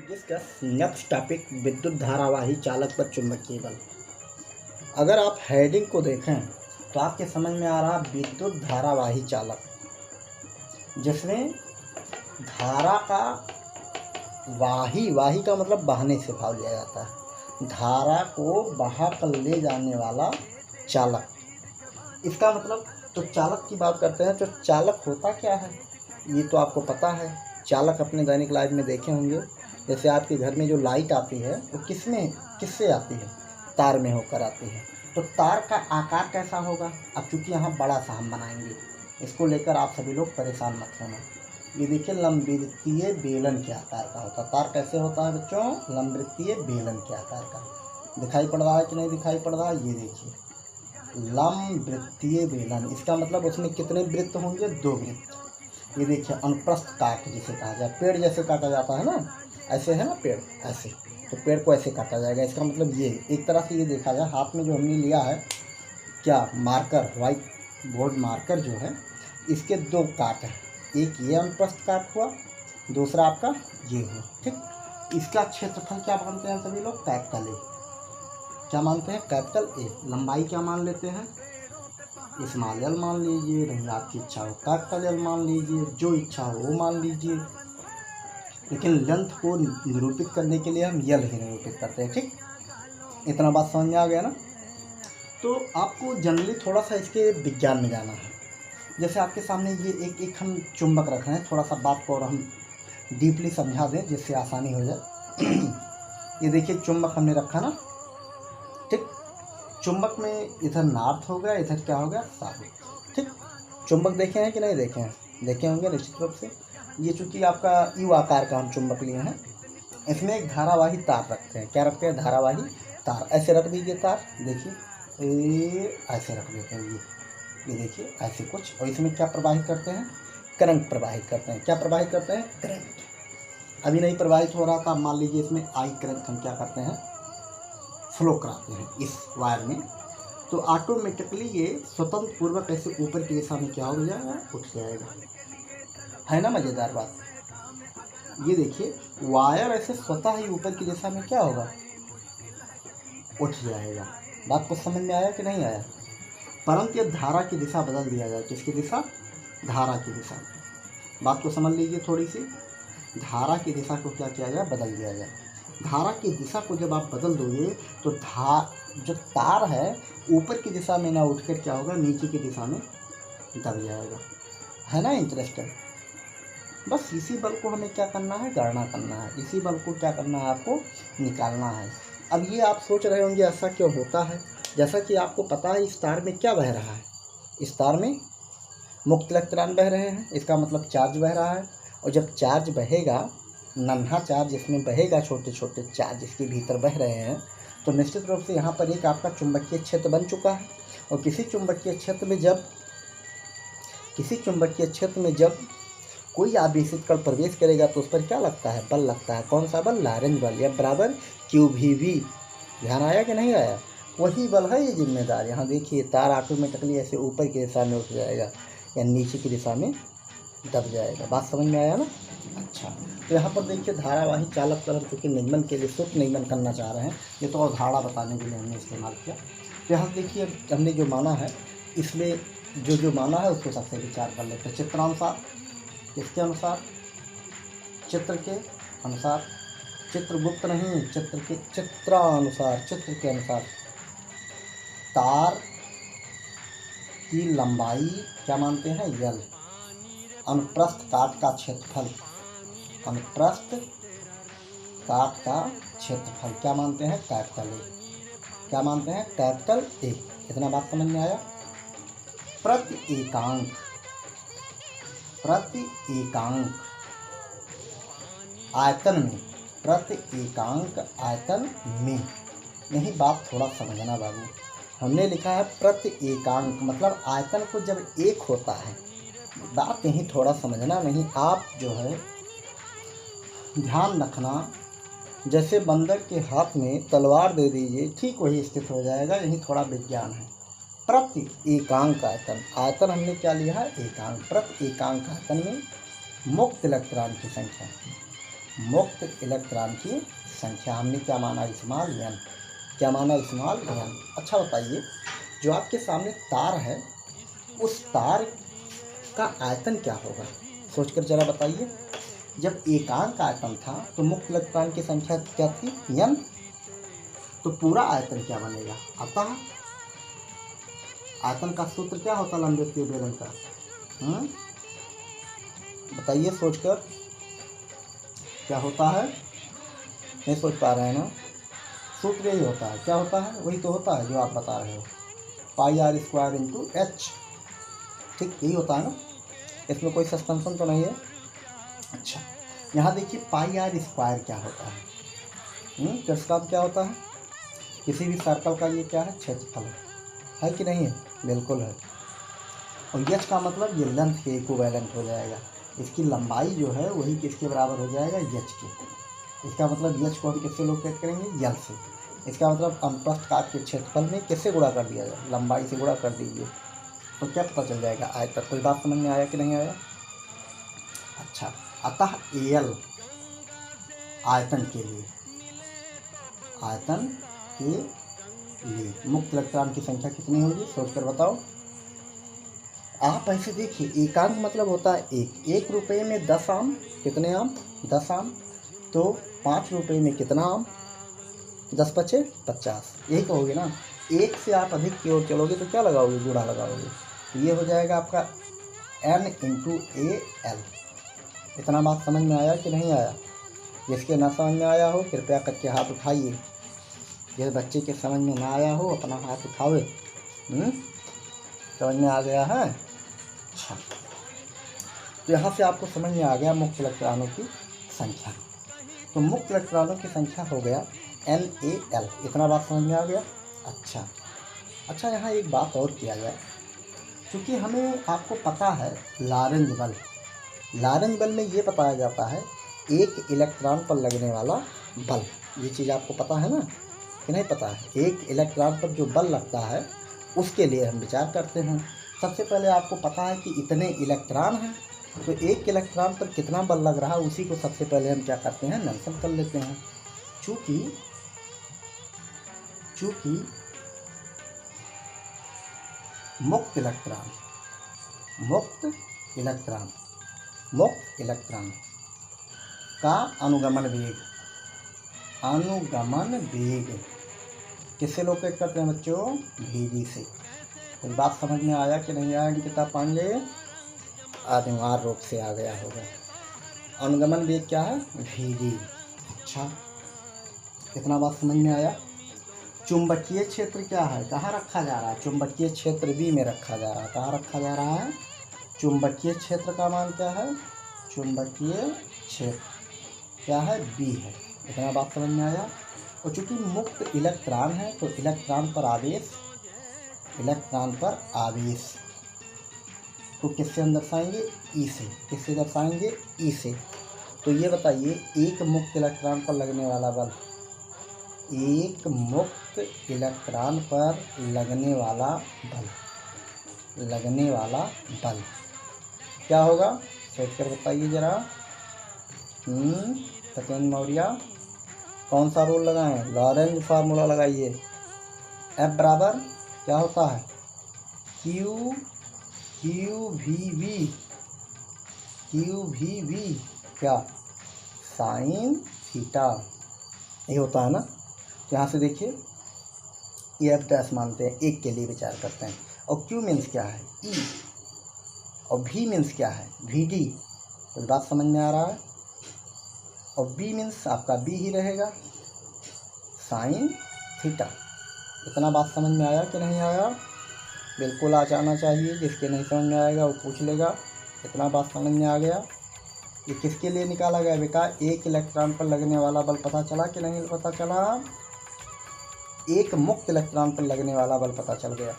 Discuss next topic विद्युत धारावाही चालक पर चुंबकीय बल। अगर आप हेडिंग को देखें तो आपके समझ में आ रहा विद्युत धारावाही चालक, जिसमें धारा का वाही का मतलब बहाने से भाव लिया जाता है, धारा को बहा कर ले जाने वाला चालक। इसका मतलब तो चालक की बात करते हैं तो चालक होता क्या है ये तो आपको पता है। चालक अपने दैनिक लाइफ में देखे होंगे, जैसे आपके घर में जो लाइट आती है वो किससे आती है, तार में होकर आती है। तो तार का आकार कैसा होगा, अब चूँकि यहाँ बड़ा सा हम बनाएंगे, इसको लेकर आप सभी लोग परेशान मत होना। ये देखिए लंबवृत्तीय बेलन के आकार का होता है। तार कैसे होता है बच्चों, लंबवृत्तीय बेलन के आकार का। दिखाई पड़ रहा है कि नहीं दिखाई पड़ रहा है, ये देखिए लंबवृत्तीय बेलन, इसका मतलब उसमें कितने वृत्त होंगे, 2 वृत्त। ये देखिए अनुप्रस्थ काट जिसे कहा जाए, पेड़ जैसे काटा जाता है ना, ऐसे है ना पेड़, ऐसे तो पेड़ को ऐसे काटा जाएगा। इसका मतलब ये एक तरह से ये देखा जाए, हाथ में जो हमने लिया है क्या मार्कर, वाइट बोर्ड मार्कर जो है, इसके 2 काट हैं, एक ये अनुप्रस्थ काट हुआ, दूसरा आपका ये हुआ, ठीक। इसका क्षेत्रफल क्या मानते हैं सभी लोग, कैपिटल ए। क्या मानते हैं, कैपिटल ए। लंबाई क्या मान लेते हैं, स्मॉल एल मान लीजिए, नहीं आपकी इच्छा हो कैपिटल एल मान लीजिए, जो इच्छा हो वो मान लीजिए, लेकिन लेंथ को निरूपित करने के लिए हम यल ही निरूपित करते हैं, ठीक। इतना बात समझ में आ गया ना। तो आपको जनरली थोड़ा सा इसके विज्ञान में जाना है। जैसे आपके सामने ये एक हम चुंबक रख रहे हैं, थोड़ा सा बात को और हम डीपली समझा दें जिससे आसानी हो जाए। ये देखिए चुंबक हमने रखा ना, ठीक। चुंबक में इधर नॉर्थ हो गया, इधर क्या हो गया, साउथ, ठीक। चुंबक देखे हैं कि नहीं देखे हैं, देखे होंगे निश्चित रूप से। ये चूँकि आपका यू आकार का हम चुंबक लिए हैं, इसमें एक धारावाही तार रखते हैं। क्या रखते हैं, धारावाही तार। ऐसे रख दीजिए तार, देखिए ऐसे रख देते हैं, ये देखिए ऐसे कुछ, और इसमें क्या प्रवाहित करते हैं, करंट प्रवाहित करते हैं। क्या प्रवाहित करते हैं, करंट। अभी नहीं प्रवाहित हो रहा था, मान लीजिए इसमें आई करंट हम क्या करते हैं, फ्लो कराते हैं इस वायर में, तो ऑटोमेटिकली ये स्वतंत्र पूर्वक ऐसे ऊपर की दिशा में क्या हो जाएगा, उठ जाएगा। है ना मज़ेदार बात। ये देखिए वायर ऐसे स्वतः ही ऊपर की दिशा में क्या होगा, उठ जाएगा। बात को समझ में आया कि नहीं आया। परंतु ये धारा की दिशा बदल दिया जाए, किसकी दिशा, धारा की दिशा। बात को समझ लीजिए थोड़ी सी, धारा की दिशा को क्या किया जाए, बदल दिया जाए। धारा की दिशा को जब आप बदल दोगे तो जो तार है ऊपर की दिशा में ना उठकर क्या होगा, नीचे की दिशा में दब जाएगा। है ना इंटरेस्टेड। बस इसी बल को हमें क्या करना है, गणना करना है। इसी बल को क्या करना है, आपको निकालना है। अब ये आप सोच रहे होंगे ऐसा क्यों होता है, जैसा कि आपको पता है इस तार में क्या बह रहा है, इस तार में मुक्त इलेक्ट्रॉन बह रहे हैं, इसका मतलब चार्ज बह रहा है। और जब चार्ज बहेगा, नन्हा चार्ज इसमें बहेगा, छोटे छोटे चार्ज इसके भीतर बह रहे हैं, तो निश्चित रूप से यहाँ पर एक आपका चुंबकीय क्षेत्र बन चुका है। और किसी चुंबकीय क्षेत्र में जब कोई आवेशित कण प्रवेश करेगा तो उस पर क्या लगता है, बल लगता है। कौन सा बल, लॉरेंज बल, या बराबर QVV। ध्यान आया कि नहीं आया, वही बल है ये जिम्मेदार। यहाँ देखिए तार ऑटोमेटिकली ऐसे ऊपर की दिशा में उठ जाएगा या नीचे की दिशा में दब जाएगा। बात समझ में आया ना। अच्छा, तो यहाँ पर देखिए धारावाही चालक पर हम चूँकि निगमन के लिए शुद्ध निगमन करना चाह रहे हैं, ये तो अवधारणा बताने के लिए हमने इस्तेमाल किया। तो यहाँ देखिए हमने जो माना है, इसमें जो माना है उसको सबसे विचार कर लेते हैं चित्रानुसार। किसके अनुसार, चित्र के अनुसार, चित्रगुप्त नहीं, चित्रानुसार, चित्र के अनुसार तार की लंबाई क्या मानते हैं, यल। अनुप्रस्थ काट का क्षेत्रफल, अनुप्रस्थ काट का क्षेत्रफल क्या मानते हैं, कैपिटल ए। क्या मानते हैं, कैपिटल ए। इतना बात समझ में आया। प्रति एकांक आयतन में, प्रति एकांक आयतन में, नहीं बात थोड़ा समझना बाबू। हमने लिखा है प्रति एकांक, मतलब आयतन को जब एक होता है, बात यही थोड़ा समझना। नहीं आप जो है ध्यान रखना, जैसे बंदर के हाथ में तलवार दे दीजिए, ठीक वही स्थित हो जाएगा। यही थोड़ा विज्ञान है। प्रति एकांक आयतन, आयतन हमने क्या लिया है, एकांक। प्रति एकांक आयतन में मुक्त इलेक्ट्रॉन की संख्या, मुक्त इलेक्ट्रॉन की संख्या। हमने क्या माना, स्मॉल n। क्या माना, स्मॉल n। अच्छा बताइए, जो आपके सामने तार है उस तार का आयतन क्या होगा, सोचकर जरा बताइए। जब एकांक आयतन था तो मुक्त इलेक्ट्रॉन की संख्या क्या थी, n। तो पूरा आयतन क्या बनेगा, अतः आयतन का सूत्र क्या होता लंबवतीय बेलन का, बताइए सोचकर, क्या होता है, नहीं सोच पा रहे हैं ना। सूत्र यही होता है, क्या होता है, वही तो होता है जो आप बता रहे हो, पाई आर स्क्वायर इंटू एच। ठीक, यही होता है ना, इसमें कोई सस्पेंशन तो नहीं है। अच्छा, यहाँ देखिए पाई आर स्क्वायर क्या होता है, किसका क्या होता है, किसी भी सर्कल का ये क्या है, क्षेत्रफल है कि नहीं है, बिल्कुल है। और एच का मतलब ये लेंथ के इक्विवेलेंट हो जाएगा, इसकी लंबाई जो है वही किसके बराबर हो जाएगा, एच के। इसका मतलब एच को हम किससे लोकेट करेंगे, यल से। इसका मतलब अनुप्रस्थ काट के क्षेत्रफल में किससे गुणा कर दिया जाए, लंबाई से गुणा कर दीजिए, तो क्या पता चल जाएगा आयतन। कोई बात समझ में आया कि नहीं आया। अच्छा, अतः एल आयतन के लिए, आयतन के लिए मुक्त इलेक्ट्रॉन की संख्या कितनी होगी, सोचकर बताओ। आप ऐसे देखिए, एकांक मतलब होता है एक रुपये में 10 आम, कितने आम, 10 आम। तो 5 रुपये में कितना आम, 10 पचे 50, यही कहोगे ना। एक से आप अधिक की ओर चलोगे तो क्या लगाओगे, गुणा लगाओगे, तो ये हो जाएगा आपका n इंटू ए एल। इतना बात समझ में आया कि नहीं आया। जिसके ना समझ में आया हो कृपया करके हाथ उठाइए, जिस बच्चे के समझ में ना आया हो अपना हाथ उठावे। समझ में आ गया है। अच्छा, तो यहाँ से आपको समझ में आ गया मुक्त इलेक्ट्रॉनों की संख्या। तो मुक्त इलेक्ट्रॉनों की संख्या हो गया NaL। इतना बात समझ में आ गया। अच्छा, यहाँ एक बात और किया जाए, क्योंकि हमें आपको पता है लॉरेंज बल, लॉरेंज बल में ये बताया जाता है एक इलेक्ट्रॉन पर लगने वाला बल। ये चीज़ आपको पता है ना कि नहीं पता है। एक इलेक्ट्रॉन पर जो बल लगता है उसके लिए हम विचार करते हैं। सबसे पहले आपको पता है कि इतने इलेक्ट्रॉन हैं, तो एक इलेक्ट्रॉन पर कितना बल लग रहा है उसी को सबसे पहले हम क्या करते हैं, मेंशन कर लेते हैं। चूँकि मुक्त इलेक्ट्रॉन का अनुगमन वेग किससे लोकेट करते हैं बच्चों, Vd से। तो बात समझ में आया कि नहीं आया अंकिता पांडे, अनिवार्य रूप से आ गया होगा। अनुगमन वेग क्या है, Vd। अच्छा, इतना बात समझ में आया। चुंबकीय क्षेत्र क्या है, कहाँ रखा जा रहा है, चुंबकीय क्षेत्र B में रखा जा रहा है। कहाँ रखा जा रहा है, चुंबकीय क्षेत्र का मान क्या है, चुंबकीय क्षेत्र क्या है, B है। इतना बात समझ में आया। और चूँकि मुक्त इलेक्ट्रॉन है तो इलेक्ट्रॉन पर आवेश को किससे हम दर्शाएंगे, E से। किससे दर्शाएंगे, E से। तो ये बताइए, एक मुक्त इलेक्ट्रॉन पर लगने वाला बल, एक मुक्त इलेक्ट्रॉन पर लगने वाला बल क्या होगा, सोचकर बताइए जरा। सत्येंद्र मौर्य, कौन सा रूल लगाएं, लॉरेंज फार्मूला लगाइए। F बराबर क्या होता है, QVV क्या, साइन थीटा, ये होता है ना। यहाँ से देखिए, ये F डैश मानते हैं, एक के लिए विचार करते हैं। और Q मीन्स क्या है, E, और V मीन्स क्या है, Vd। तो बात समझ में आ रहा है। और B मीन्स आपका B ही रहेगा, साइन थीटा। इतना बात समझ में आया कि नहीं आया, बिल्कुल आ जाना चाहिए। जिसके नहीं समझ में आएगा वो पूछ लेगा। इतना बात समझ में आ गया। ये किसके लिए निकाला गया बेटा, एक इलेक्ट्रॉन पर लगने वाला बल पता चला कि नहीं पता चला, एक मुक्त इलेक्ट्रॉन पर लगने वाला बल पता चल गया।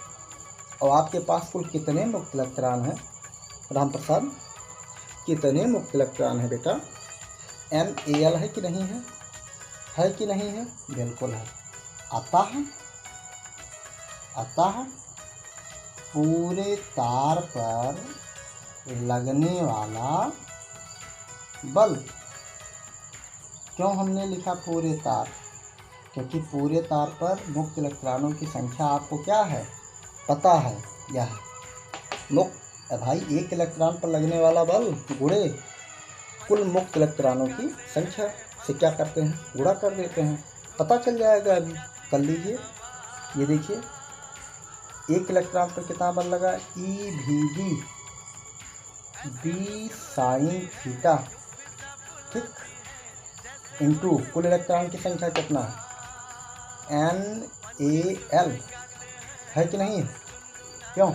और आपके पास कुल कितने मुक्त इलेक्ट्रॉन हैं राम प्रसाद, कितने मुक्त इलेक्ट्रॉन है बेटा, NaL है कि नहीं है, है कि नहीं है, बिल्कुल है। अतः पूरे तार पर लगने वाला बल क्यों हमने लिखा पूरे तार? क्योंकि पूरे तार पर मुक्त इलेक्ट्रॉनों की संख्या आपको क्या है, पता है। यह मुक्त भाई एक इलेक्ट्रॉन पर लगने वाला बल गुणे कुल मुक्त इलेक्ट्रॉनों की संख्या से क्या करते हैं, गुणा कर देते हैं। पता चल जाएगा, अभी कर लीजिए। ये देखिए एक इलेक्ट्रॉन पर कितना बल लगा, EV B साइन थीटा, ठीक, इंटू कुल इलेक्ट्रॉन की संख्या कितना, NaL, है कि नहीं, क्यों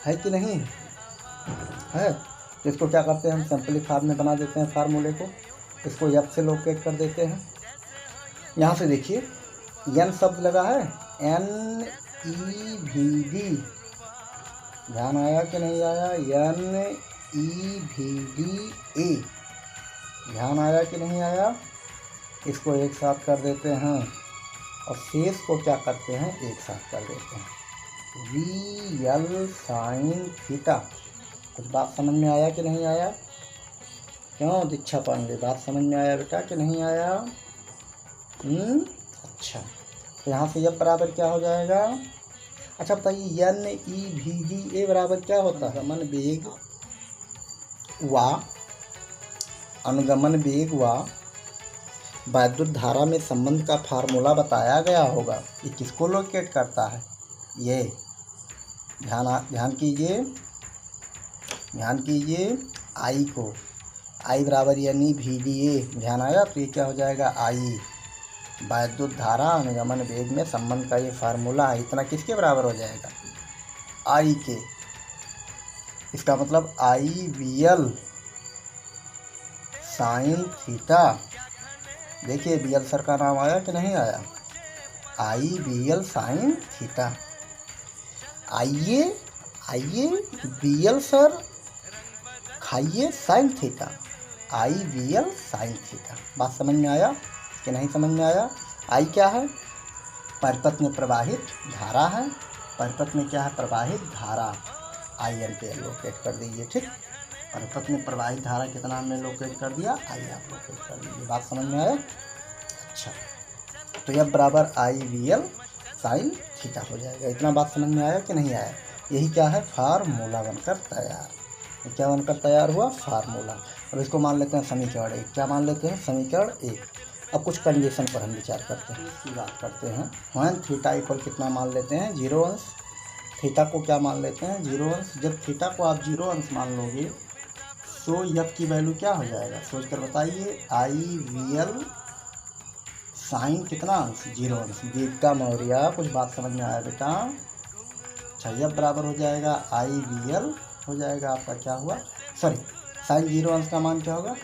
है कि नहीं है। तो इसको क्या करते हैं हम, सिंपली फॉर्म में बना देते हैं फार्मूले को, इसको F से लोकेट कर देते हैं। यहाँ से देखिए N शब्द लगा है, NeVd, ध्यान आया कि नहीं आया, NeVdA, ध्यान आया कि नहीं आया। इसको एक साथ कर देते हैं और शेष को क्या करते हैं, एक साथ कर देते हैं, VL साइन थीटा। कुछ बात समझ में आया कि नहीं आया, क्यों दीक्षा पांडे, बात समझ में आया बेटा कि नहीं आया? अच्छा, तो यहाँ से यह बराबर क्या हो जाएगा। अच्छा बताइए NeVdA बराबर क्या होता है, अनुगमन वेग व वैद्युत धारा में संबंध का फार्मूला बताया गया होगा। ये किसको लोकेट करता है, ये ध्यान कीजिए I को, I बराबर NeVdA, ध्यान आया। तो ये क्या हो जाएगा, I वैद्युत धारा अनुगमन वेग में संबंध का ये फार्मूला है, इतना किसके बराबर हो जाएगा, I के। इसका मतलब IVL साइन थीटा। देखिए BL सर का नाम आया कि नहीं आया, IVL साइन थीटा। आइए BL सर खाइए sine theta, IVL sine theta. बात समझ में आया कि नहीं समझ में आया। I क्या है, परिपथ में प्रवाहित धारा है, परिपथ में क्या है, प्रवाहित धारा, IN पे लोकेट कर दीजिए, ठीक। परिपथ में प्रवाहित धारा कितना हमने लोकेट कर दिया, I आप लोकेट कर दीजिए। बात समझ में आया। अच्छा, तो यह बराबर IVL साइन थीटा हो जाएगा। इतना बात समझ में आया कि नहीं आया। यही क्या है, फार्मूला बनकर तैयार। क्या बनकर तैयार हुआ, फार्मूला। अब इसको मान लेते हैं समीकरण 1। क्या मान लेते हैं, समीकरण 1। अब कुछ कंडीशन पर हम विचार करते हैं, इसकी बात करते हैं। वन थीटा इक्वल कितना मान लेते हैं, 0 अंश। थीटा को क्या मान लेते हैं, 0 अंश। जब थीटा को आप 0 अंश मान लोगे तो F की वैल्यू क्या हो जाएगा, सोच कर बताइए। IVL साइन कितना अंश, 0 अंश। दीपिका मौर्य, कुछ बात समझ में आया बेटा। अच्छा, F बराबर हो जाएगा IVL, हो जाएगा आपका क्या हुआ, सॉरी, साइन 0 अंश का मान क्या होगा,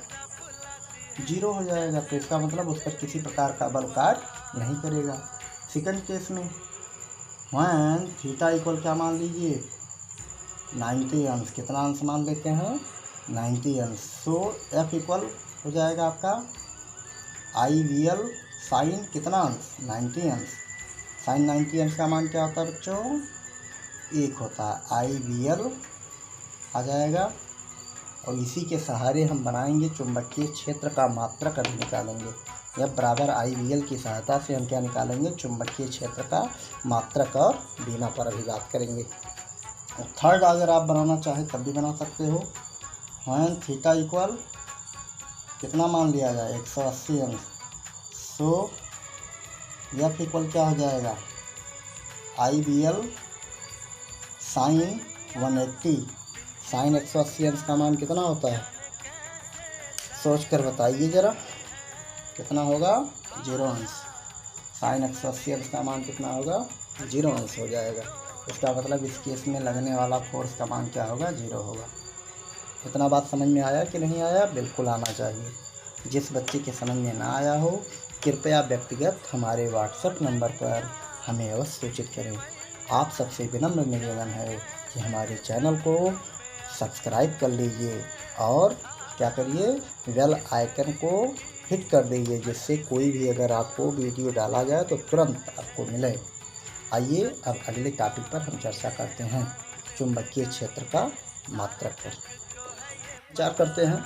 0 हो जाएगा। तो इसका मतलब उस पर किसी प्रकार का बल कार्य नहीं करेगा। सेकंड केस में वन थीटा इक्वल क्या मान लीजिए, 90 अंश। कितना अंश मान लेते हैं, 90 अंश। सो F इक्वल हो जाएगा आपका IVL साइन कितना अंश, 90 अंश। साइन 90 अंश का मान क्या होता है बच्चों, 1 होता है। IVL आ जाएगा और इसी के सहारे हम बनाएंगे चुंबकीय क्षेत्र का मात्रक अभी निकालेंगे। यह बराबर IVL की सहायता से हम क्या निकालेंगे, चुंबकीय क्षेत्र का मात्रक और बीमा पर अभी बात करेंगे। और थर्ड अगर आप बनाना चाहें तब भी बना सकते हो। वन थीटा इक्वल कितना मान लिया जाए, 180 अंश। सो F इक्वल क्या हो जाएगा, IVL साइन 180। साइन 180 अंश का मान कितना होता है, सोच कर बताइए ज़रा, कितना होगा, 0 अंश। साइन 180 अंश का मान कितना होगा, 0 अंश हो जाएगा। इसका मतलब इस केस में लगने वाला फोर्स का मान क्या होगा, 0 होगा। इतना बात समझ में आया कि नहीं आया, बिल्कुल आना चाहिए। जिस बच्चे के समझ में ना आया हो कृपया व्यक्तिगत हमारे व्हाट्सएप नंबर पर हमें अवश्य सूचित करें। आप सबसे विनम्र निवेदन है कि हमारे चैनल को सब्सक्राइब कर लीजिए और क्या करिए, बेल आइकन को हिट कर दीजिए, जिससे कोई भी अगर आपको वीडियो डाला जाए तो तुरंत आपको मिले। आइए अब अगले टॉपिक पर हम चर्चा करते हैं, चुंबकीय क्षेत्र का मात्रक पर विचार करते हैं।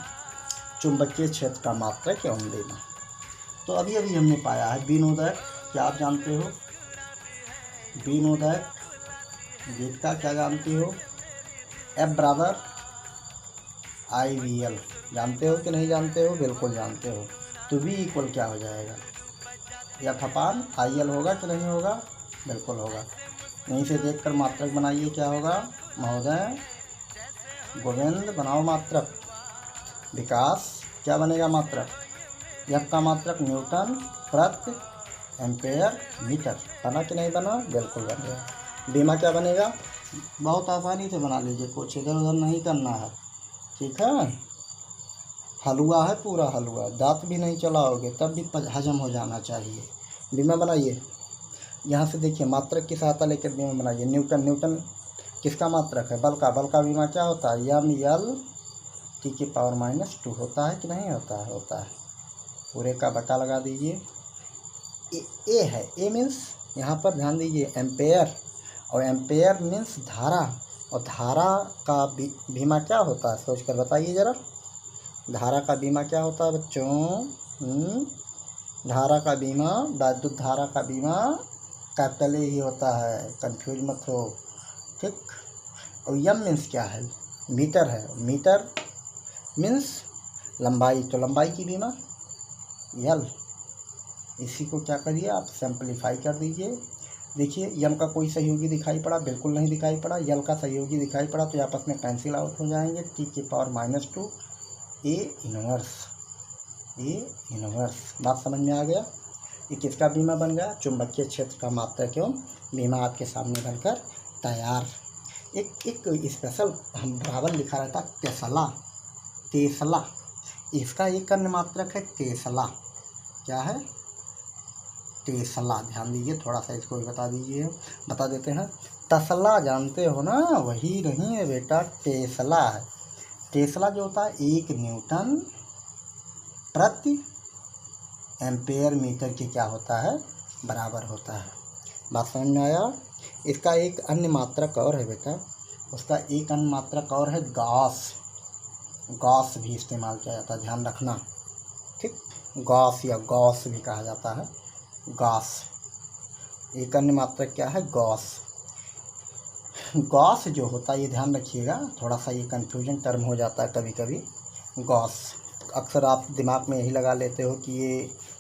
चुंबकीय क्षेत्र का मात्रक एवं बीमा। तो अभी अभी हमने पाया है बी नो दैट, क्या आप जानते हो? बी नो दैट गीता क्या जानती हो? एफ बराबर आई वी एल, जानते हो कि नहीं जानते हो? बिल्कुल जानते हो। तो वी इक्वल क्या हो जाएगा? एफ अपान आई एल होगा कि नहीं होगा? बिल्कुल होगा। यहीं से देखकर मात्रक बनाइए, क्या होगा महोदय? गोविंद बनाओ मात्रक। विकास क्या बनेगा मात्रक? एफ का मात्रक न्यूटन प्रति एम्पेयर मीटर, बना कि नहीं बना? बिल्कुल बन गया। बीमा क्या बनेगा? बहुत आसानी से बना लीजिए, कुछ इधर उधर नहीं करना है, ठीक है? हलवा है, पूरा हलवा, दांत भी नहीं चलाओगे तब भी हजम हो जाना चाहिए। बीमा बनाइए, यहाँ से देखिए मात्रक की सहायता लेकर बीमा बनाइए। न्यूटन, न्यूटन किसका मात्रक है? बल का। बल का बीमा क्या होता है? एम एल टी की पावर -2 होता है कि नहीं होता है? होता है। पूरे का बटा लगा दीजिए। ए है, ए मीन्स यहाँ पर ध्यान दीजिए एम्पेयर, और एम्पेयर मीन्स धारा, और धारा का बीमा क्या होता है? सोच कर बताइए ज़रा। धारा का बीमा क्या होता है बच्चों? धारा का बीमा, विद्युत धारा का बीमा कैपिटल ही होता है, कंफ्यूज मत हो, ठीक? और यम मीन्स क्या है? मीटर है। मीटर मीन्स लंबाई, तो लंबाई की बीमा यल। इसी को क्या करिए आप, सिंपलीफाई कर दीजिए। देखिए यम का कोई सहयोगी दिखाई पड़ा? बिल्कुल नहीं दिखाई पड़ा। यल का सहयोगी दिखाई पड़ा तो आपस में कैंसिल आउट हो जाएंगे। टी की power -2 A inverse, A inverse. बात समझ में आ गया? ये किसका बीमा बन गया? चुंबकीय क्षेत्र का मात्रक एवं बीमा आपके सामने बनकर तैयार। एक स्पेशल हम बराबर लिखा रहता टेस्ला, टेस्ला, इसका एक अन्य मात्रक है टेस्ला। क्या है? टेस्ला। ध्यान दीजिए, थोड़ा सा इसको भी बता दीजिए, बता देते हैं। तस्ला जानते हो ना, वही नहीं है बेटा, टेस्ला है। टेस्ला जो होता है 1 न्यूटन प्रति एम्पेयर मीटर के क्या होता है? बराबर होता है। बात समझ में आया? इसका एक अन्य मात्रक और है बेटा, उसका एक अन्य मात्रक और है गॉस। गॉस भी इस्तेमाल किया जाता है, ध्यान रखना, ठीक? गॉस या गॉस भी कहा जाता है, गॉस। एक अन्य मात्रक क्या है? गॉस। गॉस जो होता है, ये ध्यान रखिएगा, थोड़ा सा ये कन्फ्यूजन टर्म हो जाता है कभी कभी। गॉस अक्सर आप दिमाग में यही लगा लेते हो कि ये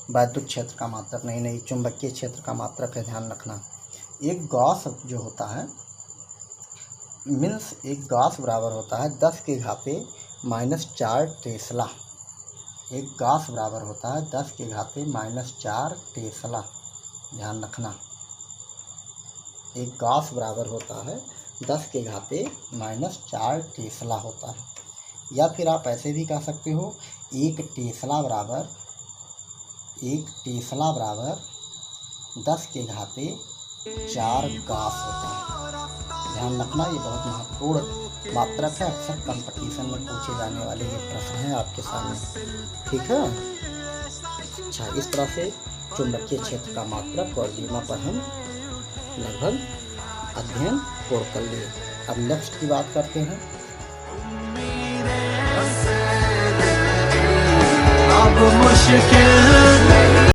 विद्युत क्षेत्र का मात्रक, नहीं नहीं, चुंबकीय क्षेत्र का मात्रक है, ध्यान रखना। एक गॉस जो होता है मीन्स एक गॉस बराबर होता है 10 के घाते -4 टेस्ला। एक गॉस बराबर होता है 10 के घाते -4 टेस्ला, ध्यान रखना। एक गॉस बराबर होता है 10 के घाते -4 टेस्ला होता है। या फिर आप ऐसे भी कह सकते हो, एक टेस्ला बराबर 10 के घाते 4 गॉस होता है। ध्यान रखना, ये बहुत महत्वपूर्ण मात्रक है, अक्सर कंपटीशन में पूछे जाने वाले ये प्रश्न हैं आपके सामने, ठीक है? अच्छा, इस तरह से चुंबकीय क्षेत्र का मात्रक और बीमा पर हम लगभग अध्ययन पूर्ण कर लिए। अब नेक्स्ट की बात करते हैं। अब मुश्किल